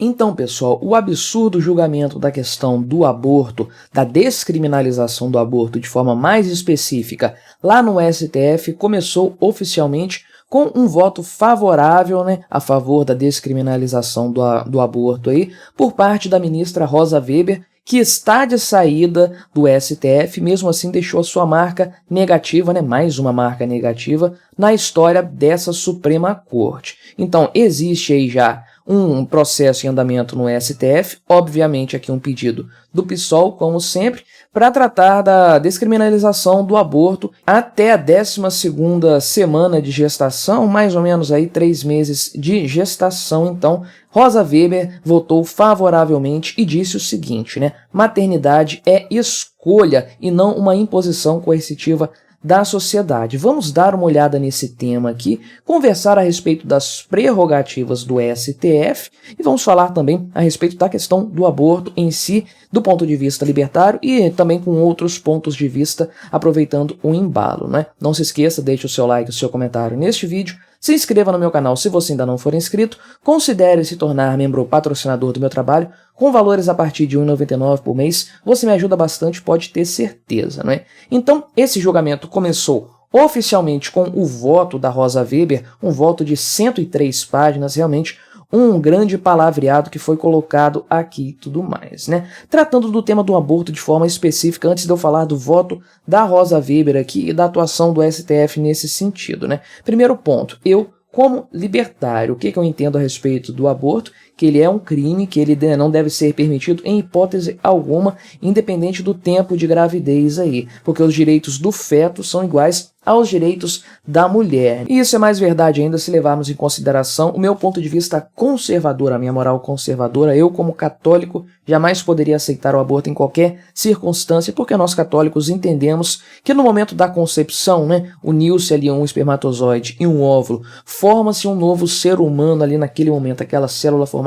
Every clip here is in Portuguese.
Então, pessoal, o absurdo julgamento da questão do aborto, da descriminalização do aborto de forma mais específica lá no STF, começou oficialmente com um voto favorável, a favor da descriminalização do aborto aí, por parte da ministra Rosa Weber, que está de saída do STF, mesmo assim deixou a sua marca negativa, mais uma marca negativa, na história dessa Suprema Corte. Então, existe aí já um processo em andamento no STF, obviamente aqui um pedido do PSOL, como sempre, para tratar da descriminalização do aborto até a 12ª semana de gestação, mais ou menos aí 3 meses de gestação. Então, Rosa Weber votou favoravelmente e disse o seguinte, maternidade é escolha e não uma imposição coercitiva da sociedade. Vamos dar uma olhada nesse tema aqui, conversar a respeito das prerrogativas do STF e vamos falar também a respeito da questão do aborto em si, do ponto de vista libertário e também com outros pontos de vista, aproveitando o embalo. Não se esqueça, deixe o seu like, o seu comentário neste vídeo, se inscreva no meu canal se você ainda não for inscrito, considere se tornar membro ou patrocinador do meu trabalho, com valores a partir de R$ 1,99 por mês, você me ajuda bastante, pode ter certeza, Então, esse julgamento começou oficialmente com o voto da Rosa Weber, um voto de 103 páginas, realmente um grande palavreado que foi colocado aqui e tudo mais, Tratando do tema do aborto de forma específica, antes de eu falar do voto da Rosa Weber aqui e da atuação do STF nesse sentido, Primeiro ponto, eu, como libertário, o que eu entendo a respeito do aborto? Que ele é um crime, que ele não deve ser permitido em hipótese alguma, independente do tempo de gravidez aí, porque os direitos do feto são iguais aos direitos da mulher. E isso é mais verdade ainda se levarmos em consideração o meu ponto de vista conservador, a minha moral conservadora. Eu, como católico, jamais poderia aceitar o aborto em qualquer circunstância, porque nós católicos entendemos que no momento da concepção, uniu-se ali um espermatozoide e um óvulo, forma-se um novo ser humano ali naquele momento, aquela célula formada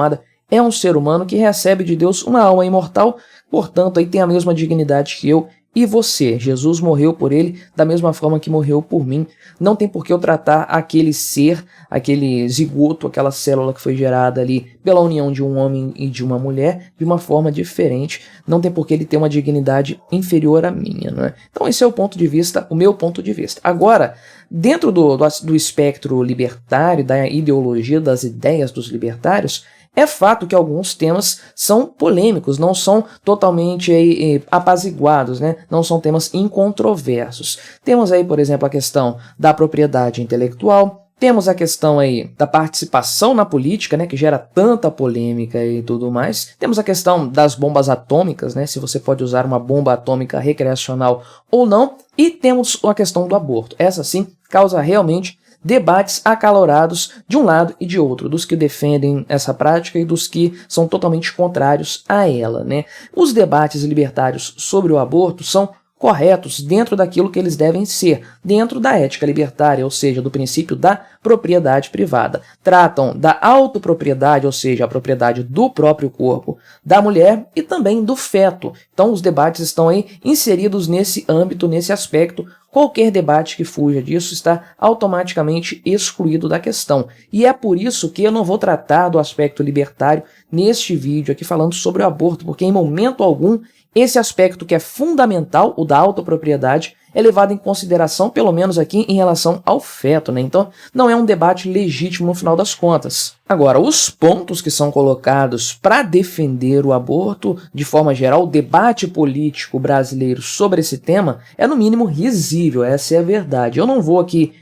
é um ser humano que recebe de Deus uma alma imortal, portanto aí tem a mesma dignidade que eu e você. Jesus morreu por ele da mesma forma que morreu por mim. Não tem por que eu tratar aquele ser, aquele zigoto, aquela célula que foi gerada ali pela união de um homem e de uma mulher, de uma forma diferente. Não tem por que ele ter uma dignidade inferior à minha, Então esse é o ponto de vista, o meu ponto de vista. Agora, dentro do espectro libertário, da ideologia, das ideias dos libertários, é fato que alguns temas são polêmicos, não são totalmente apaziguados, não são temas incontroversos. Temos aí, por exemplo, a questão da propriedade intelectual, temos a questão aí da participação na política, que gera tanta polêmica e tudo mais. Temos a questão das bombas atômicas, se você pode usar uma bomba atômica recreacional ou não. E temos a questão do aborto. Essa sim causa realmente debates acalorados de um lado e de outro, dos que defendem essa prática e dos que são totalmente contrários a ela, Os debates libertários sobre o aborto são corretos dentro daquilo que eles devem ser, dentro da ética libertária, ou seja, do princípio da propriedade privada. Tratam da autopropriedade, ou seja, a propriedade do próprio corpo da mulher e também do feto. Então os debates estão aí inseridos nesse âmbito, nesse aspecto. Qualquer debate que fuja disso está automaticamente excluído da questão. E é por isso que eu não vou tratar do aspecto libertário neste vídeo aqui falando sobre o aborto, porque em momento algum esse aspecto que é fundamental, o da autopropriedade, é levado em consideração, pelo menos aqui, em relação ao feto, Então, não é um debate legítimo no final das contas. Agora, os pontos que são colocados para defender o aborto, de forma geral, o debate político brasileiro sobre esse tema é, no mínimo, risível, essa é a verdade. Eu não vou aqui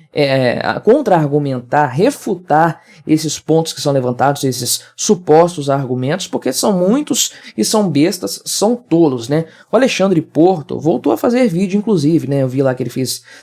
contra-argumentar, refutar esses pontos que são levantados, esses supostos argumentos, porque são muitos e são bestas, são tolos, O Alexandre Porto voltou a fazer vídeo, inclusive, Eu vi lá que ele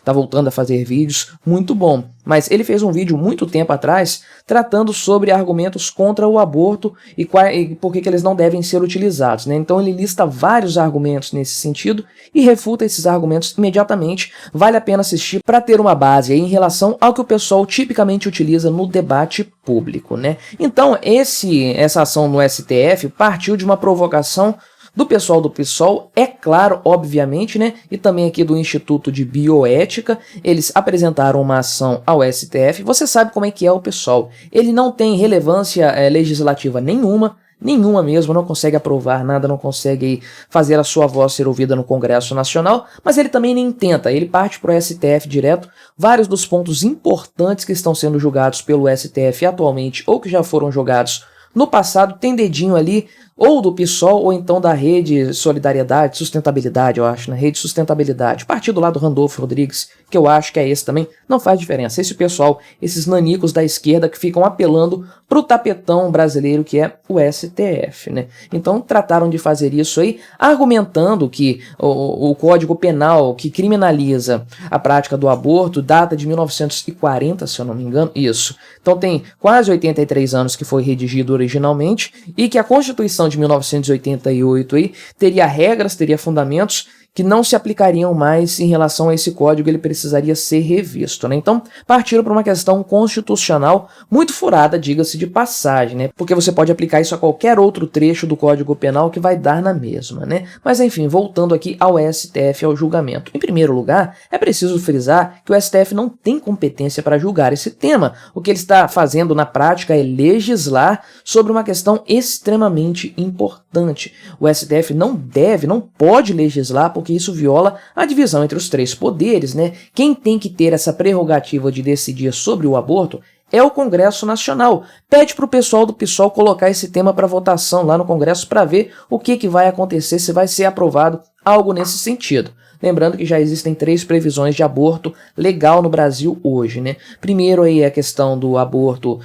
tá voltando a fazer vídeos, muito bom. Mas ele fez um vídeo muito tempo atrás tratando sobre argumentos contra o aborto e por que eles não devem ser utilizados, Então ele lista vários argumentos nesse sentido e refuta esses argumentos imediatamente. Vale a pena assistir para ter uma base aí em relação ao que o pessoal tipicamente utiliza no debate público, Então essa ação no STF partiu de uma provocação do pessoal do PSOL, é claro, obviamente, e também aqui do Instituto de Bioética. Eles apresentaram uma ação ao STF. Você sabe como é que é o PSOL. Ele não tem relevância legislativa nenhuma, nenhuma mesmo, não consegue aprovar nada, não consegue aí fazer a sua voz ser ouvida no Congresso Nacional, mas ele também nem tenta, ele parte para o STF direto. Vários dos pontos importantes que estão sendo julgados pelo STF atualmente ou que já foram julgados no passado tem dedinho ali, ou do PSOL, ou então da Rede Solidariedade, Sustentabilidade, eu acho, né? Rede Sustentabilidade. Partido lá do Randolfo Rodrigues, que eu acho que é esse também, não faz diferença. Esse pessoal, esses nanicos da esquerda que ficam apelando pro tapetão brasileiro que é o STF, né? Então trataram de fazer isso aí, argumentando que o Código Penal que criminaliza a prática do aborto data de 1940, se eu não me engano, isso. Então tem quase 83 anos que foi redigido originalmente e que a Constituição de 1988 aí teria regras, teria fundamentos que não se aplicariam mais em relação a esse código, ele precisaria ser revisto, né? Então, partiram para uma questão constitucional muito furada, diga-se de passagem, né? Porque você pode aplicar isso a qualquer outro trecho do Código Penal que vai dar na mesma, né? Mas enfim, voltando aqui ao STF, ao julgamento. Em primeiro lugar, é preciso frisar que o STF não tem competência para julgar esse tema. O que ele está fazendo na prática é legislar sobre uma questão extremamente importante. O STF não deve, não pode legislar porque isso viola a divisão entre os três poderes, né? Quem tem que ter essa prerrogativa de decidir sobre o aborto é o Congresso Nacional. Pede para o pessoal do PSOL colocar esse tema para votação lá no Congresso para ver o que vai acontecer, se vai ser aprovado algo nesse sentido. Lembrando que já existem 3 previsões de aborto legal no Brasil hoje, né? Primeiro aí é a questão do aborto,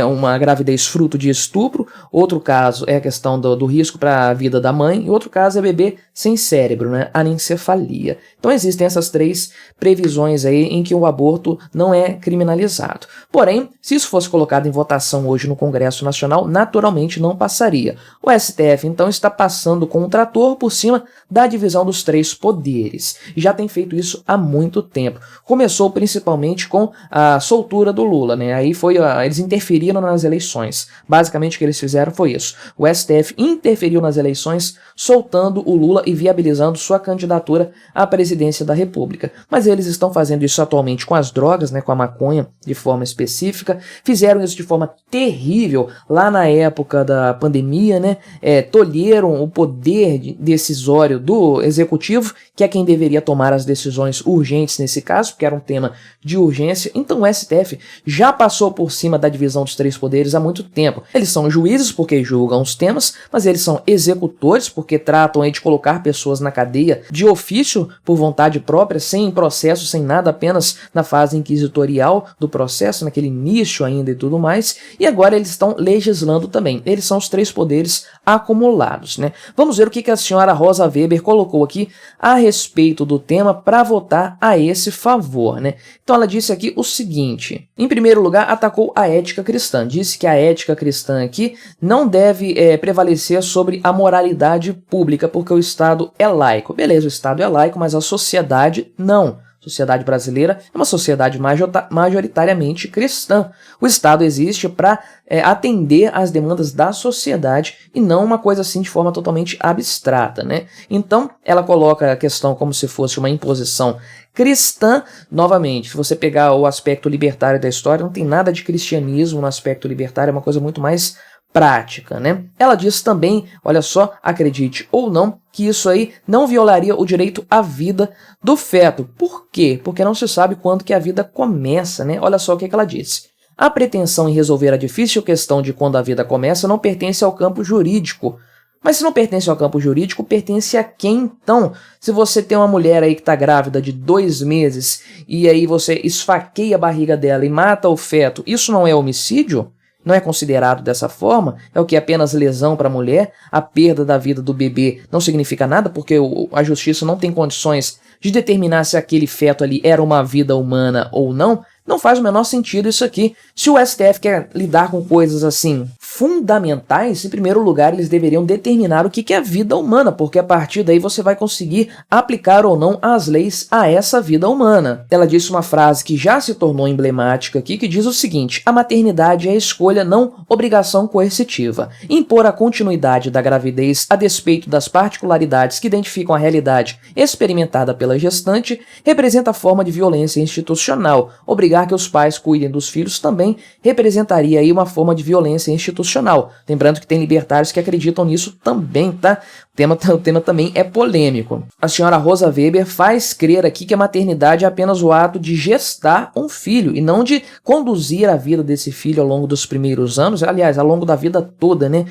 uma gravidez fruto de estupro. Outro caso é a questão do risco para a vida da mãe. E outro caso é bebê sem cérebro, né? Anencefalia. Então existem essas 3 previsões aí em que o aborto não é criminalizado. Porém, se isso fosse colocado em votação hoje no Congresso Nacional, naturalmente não passaria. O STF, então, está passando com um trator por cima da divisão dos 3 poderes. Já tem feito isso há muito tempo. Começou principalmente com a soltura do Lula, né? Aí eles interferiram nas eleições. Basicamente o que eles fizeram foi isso. O STF interferiu nas eleições, soltando o Lula e viabilizando sua candidatura à presidência da República. Mas eles estão fazendo isso atualmente com as drogas, né? Com a maconha, de forma específica. Fizeram isso de forma terrível lá na época da pandemia, né? Tolheram o poder decisório do executivo, que é quem deveria tomar as decisões urgentes nesse caso, porque era um tema de urgência. Então o STF já passou por cima da divisão dos 3 poderes há muito tempo. Eles são juízes porque julgam os temas, mas eles são executores porque tratam aí de colocar pessoas na cadeia de ofício por vontade própria, sem processo, sem nada, apenas na fase inquisitorial do processo, naquele início ainda e tudo mais. E agora eles estão legislando também. Eles são os 3 poderes acumulados, né? Vamos ver o que a senhora Rosa Weber colocou aqui a respeito do tema para votar a esse favor, né? Então ela disse aqui o seguinte: em primeiro lugar, atacou a ética cristã, disse que a ética cristã aqui não deve prevalecer sobre a moralidade pública, porque o Estado é laico. Beleza, o Estado é laico, mas a sociedade não. A sociedade brasileira é uma sociedade majoritariamente cristã. O Estado existe para atender às demandas da sociedade e não uma coisa assim de forma totalmente abstrata, né? Então, ela coloca a questão como se fosse uma imposição cristã. Novamente, se você pegar o aspecto libertário da história, não tem nada de cristianismo no aspecto libertário, é uma coisa muito mais prática, né? Ela diz também, olha só, acredite ou não, que isso aí não violaria o direito à vida do feto. Por quê? Porque não se sabe quando que a vida começa, né? Olha só o que ela disse. A pretensão em resolver a difícil questão de quando a vida começa não pertence ao campo jurídico. Mas se não pertence ao campo jurídico, pertence a quem então? Se você tem uma mulher aí que está grávida de 2 meses e aí você esfaqueia a barriga dela e mata o feto, isso não é homicídio? Não é considerado dessa forma? É o que? Apenas lesão para a mulher? A perda da vida do bebê não significa nada porque a justiça não tem condições de determinar se aquele feto ali era uma vida humana ou não? Não faz o menor sentido isso aqui. Se o STF quer lidar com coisas assim fundamentais, em primeiro lugar eles deveriam determinar o que é vida humana, porque a partir daí você vai conseguir aplicar ou não as leis a essa vida humana. Ela disse uma frase que já se tornou emblemática aqui, que diz o seguinte: a maternidade é escolha, não obrigação coercitiva. Impor a continuidade da gravidez a despeito das particularidades que identificam a realidade experimentada pela gestante representa forma de violência institucional, obrigação obrigar que os pais cuidem dos filhos também representaria aí uma forma de violência institucional. Lembrando que tem libertários que acreditam nisso também, tá? O tema também é polêmico. A senhora Rosa Weber faz crer aqui que a maternidade é apenas o ato de gestar um filho e não de conduzir a vida desse filho ao longo dos primeiros anos, aliás, ao longo da vida toda, né?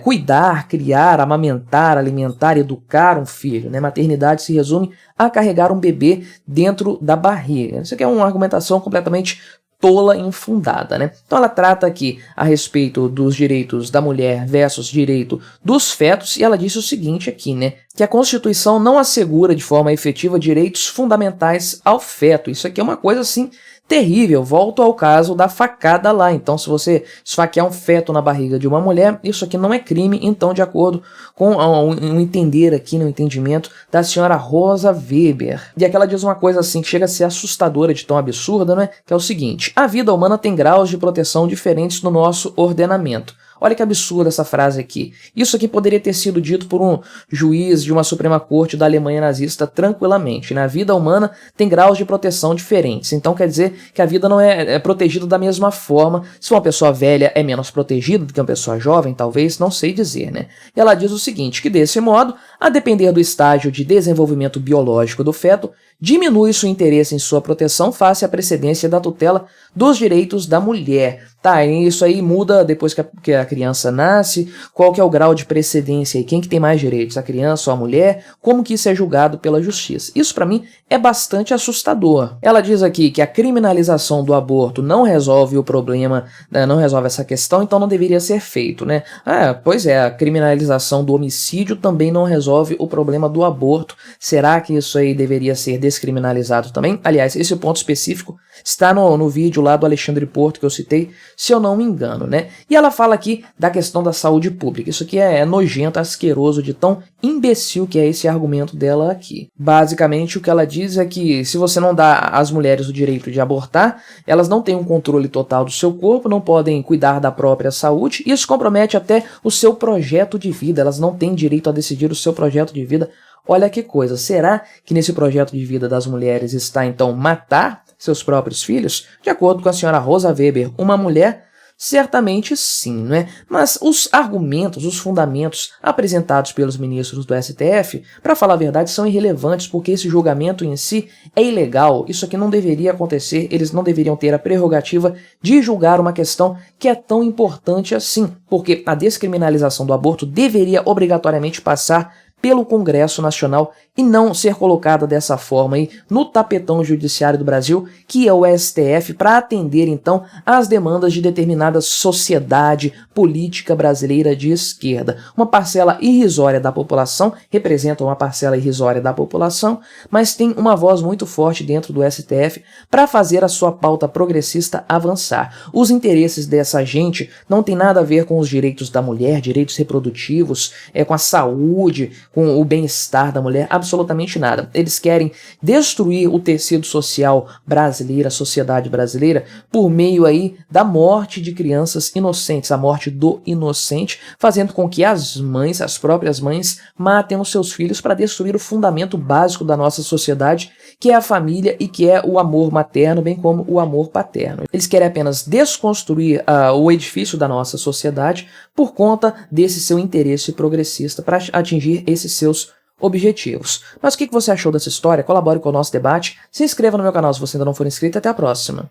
Cuidar, criar, amamentar, alimentar, educar um filho, né? Maternidade se resume a carregar um bebê dentro da barriga. Isso aqui é uma argumentação completamente tola e infundada, né? Então ela trata aqui a respeito dos direitos da mulher versus direito dos fetos, e ela disse o seguinte aqui, né? Que a Constituição não assegura de forma efetiva direitos fundamentais ao feto. Isso aqui é uma coisa, assim, terrível. Volto ao caso da facada lá. Então, se você esfaquear um feto na barriga de uma mulher, isso aqui não é crime, então, de acordo com um entender aqui, no entendimento da senhora Rosa Weber. E aqui ela diz uma coisa assim, que chega a ser assustadora de tão absurda, né? Que é o seguinte: a vida humana tem graus de proteção diferentes no nosso ordenamento. Olha que absurda essa frase aqui. Isso aqui poderia ter sido dito por um juiz de uma Suprema Corte da Alemanha nazista tranquilamente. Na vida humana tem graus de proteção diferentes. Então quer dizer que a vida não é protegida da mesma forma. Se uma pessoa velha é menos protegida do que uma pessoa jovem, talvez, não sei dizer, né? E ela diz o seguinte, que desse modo, a depender do estágio de desenvolvimento biológico do feto, diminui-se o interesse em sua proteção face à precedência da tutela dos direitos da mulher. Tá, isso aí muda depois que a criança nasce, qual que é o grau de precedência e quem que tem mais direitos, a criança ou a mulher, como que isso é julgado pela justiça. Isso para mim é bastante assustador. Ela diz aqui que a criminalização do aborto não resolve o problema, não resolve essa questão, então não deveria ser feito, né? Pois é, a criminalização do homicídio também não resolve o problema do aborto. Será que isso aí deveria ser descriminalizado também? Aliás, esse ponto específico está no vídeo lá do Alexandre Porto que eu citei, se eu não me engano, né? E ela fala aqui da questão da saúde pública. Isso aqui é nojento, asqueroso, de tão imbecil que é esse argumento dela aqui. Basicamente, o que ela diz é que se você não dá às mulheres o direito de abortar, elas não têm um controle total do seu corpo, não podem cuidar da própria saúde, e isso compromete até o seu projeto de vida. Elas não têm direito a decidir o seu projeto de vida. Olha que coisa, será que nesse projeto de vida das mulheres está, então, matar seus próprios filhos? De acordo com a senhora Rosa Weber, uma mulher, certamente sim, né? Mas os argumentos, os fundamentos apresentados pelos ministros do STF, para falar a verdade, são irrelevantes, porque esse julgamento em si é ilegal. Isso aqui não deveria acontecer, eles não deveriam ter a prerrogativa de julgar uma questão que é tão importante assim, porque a descriminalização do aborto deveria obrigatoriamente passar pelo Congresso Nacional e não ser colocada dessa forma aí no tapetão judiciário do Brasil, que é o STF, para atender então às demandas de determinada sociedade política brasileira de esquerda. Uma parcela irrisória da população, representa uma parcela irrisória da população, mas tem uma voz muito forte dentro do STF para fazer a sua pauta progressista avançar. Os interesses dessa gente não tem nada a ver com os direitos da mulher, direitos reprodutivos, com a saúde, com o bem-estar da mulher, absolutamente nada. Eles querem destruir o tecido social brasileiro, a sociedade brasileira, por meio aí da morte de crianças inocentes, a morte do inocente, fazendo com que as mães, as próprias mães, matem os seus filhos para destruir o fundamento básico da nossa sociedade, que é a família e que é o amor materno, bem como o amor paterno. Eles querem apenas desconstruir o edifício da nossa sociedade por conta desse seu interesse progressista para atingir esses seus objetivos. Mas o que você achou dessa história? Colabore com o nosso debate, se inscreva no meu canal se você ainda não for inscrito e até a próxima.